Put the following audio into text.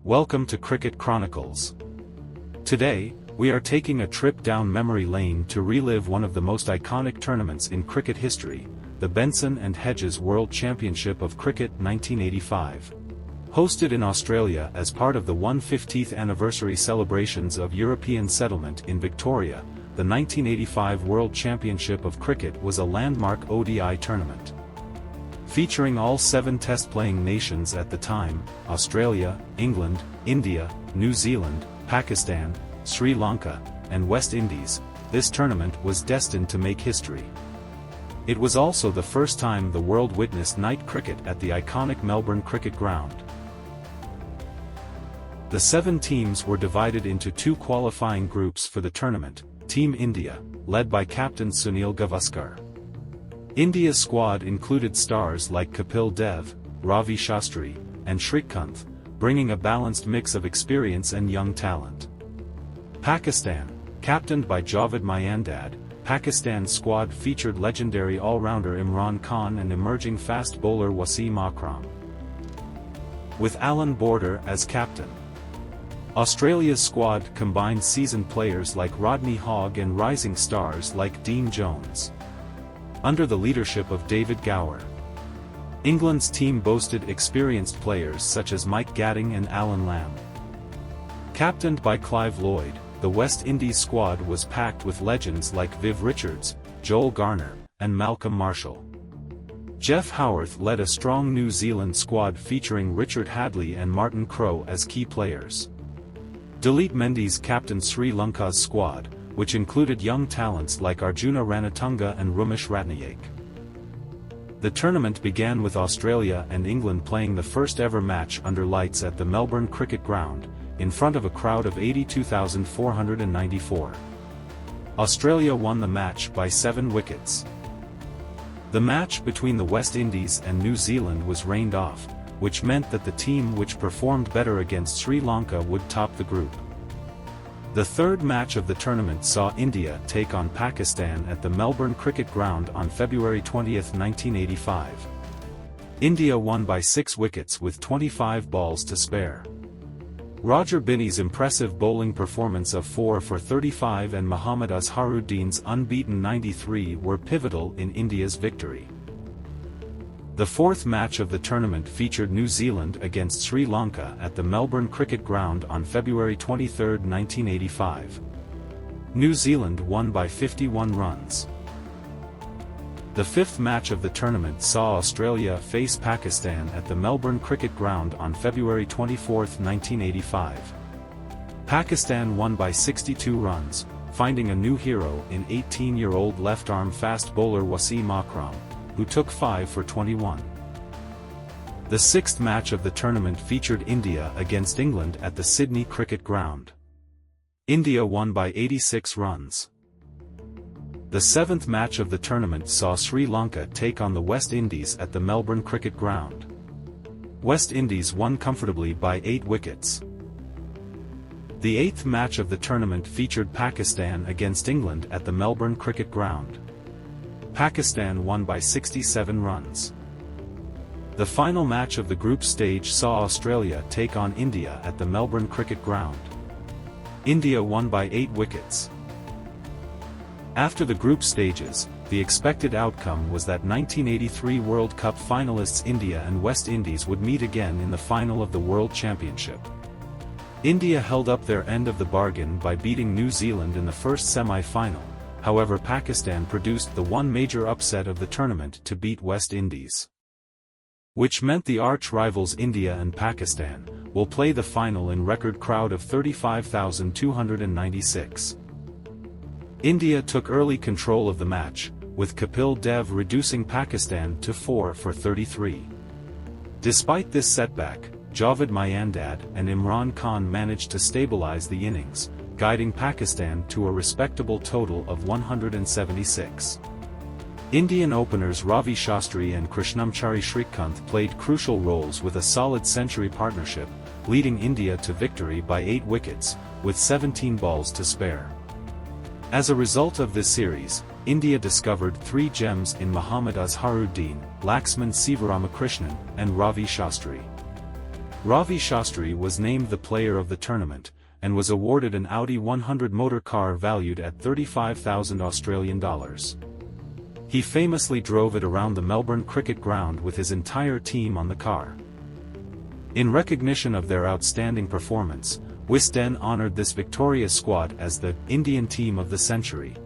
Welcome to Cricket Chronicles. Today, we are taking a trip down memory lane to relive one of the most iconic tournaments in cricket history, the Benson and Hedges World Championship of Cricket 1985. Hosted in Australia as part of the 150th anniversary celebrations of European settlement in Victoria, the 1985 World Championship of Cricket was a landmark ODI tournament. Featuring all 7 test-playing nations at the time, Australia, England, India, New Zealand, Pakistan, Sri Lanka, and West Indies, this tournament was destined to make history. It was also the first time the world witnessed night cricket at the iconic Melbourne Cricket Ground. The 7 teams were divided into 2 qualifying groups for the tournament. Team India, led by captain Sunil Gavaskar. India's squad included stars like Kapil Dev, Ravi Shastri, and Srikkanth, bringing a balanced mix of experience and young talent. Pakistan, captained by Javed Mayandad, Pakistan's squad featured legendary all-rounder Imran Khan and emerging fast bowler Wasim Akram, with Alan Border as captain. Australia's squad combined seasoned players like Rodney Hogg and rising stars like Dean Jones, under the leadership of David Gower. England's team boasted experienced players such as Mike Gatting and Alan Lamb. Captained by Clive Lloyd, the West Indies squad was packed with legends like Viv Richards, Joel Garner, and Malcolm Marshall. Jeff Howarth led a strong New Zealand squad featuring Richard Hadley and Martin Crowe as key players. Dilip Mendes captained Sri Lanka's squad, which included young talents like Arjuna Ranatunga and Ramesh Ratnayak. The tournament began with Australia and England playing the first ever match under lights at the Melbourne Cricket Ground, in front of a crowd of 82,494. Australia won the match by 7 wickets. The match between the West Indies and New Zealand was rained off, which meant that the team which performed better against Sri Lanka would top the group. The third match of the tournament saw India take on Pakistan at the Melbourne Cricket Ground on February 20, 1985. India won by 6 wickets with 25 balls to spare. Roger Binney's impressive bowling performance of 4 for 35 and Mohammed Azharuddin's unbeaten 93 were pivotal in India's victory. The fourth match of the tournament featured New Zealand against Sri Lanka at the Melbourne Cricket Ground on February 23, 1985. New Zealand won by 51 runs. The fifth match of the tournament saw Australia face Pakistan at the Melbourne Cricket Ground on February 24, 1985. Pakistan won by 62 runs, finding a new hero in 18-year-old left-arm fast bowler Wasim Akram, who took 5 for 21. The sixth match of the tournament featured India against England at the Sydney Cricket Ground. India won by 86 runs. The seventh match of the tournament saw Sri Lanka take on the West Indies at the Melbourne Cricket Ground. West Indies won comfortably by 8 wickets. The eighth match of the tournament featured Pakistan against England at the Melbourne Cricket Ground. Pakistan won by 67 runs. The final match of the group stage saw Australia take on India at the Melbourne Cricket Ground. India won by 8 wickets. After the group stages, the expected outcome was that 1983 World Cup finalists India and West Indies would meet again in the final of the World Championship. India held up their end of the bargain by beating New Zealand in the first semi-final. However, Pakistan produced the one major upset of the tournament to beat West Indies, which meant the arch-rivals India and Pakistan will play the final in record crowd of 35,296. India took early control of the match, with Kapil Dev reducing Pakistan to 4 for 33. Despite this setback, Javed Mayandad and Imran Khan managed to stabilize the innings, guiding Pakistan to a respectable total of 176. Indian openers Ravi Shastri and Krishnamachari Srikkanth played crucial roles with a solid century partnership, leading India to victory by 8 wickets, with 17 balls to spare. As a result of this series, India discovered 3 gems in Mohammed Azharuddin, Laxman Sivaramakrishnan, and Ravi Shastri. Ravi Shastri was named the player of the tournament, and was awarded an Audi 100 motor car valued at $35,000. He famously drove it around the Melbourne cricket ground with his entire team on the car. In recognition of their outstanding performance, Wisden honored this victorious squad as the Indian Team of the Century.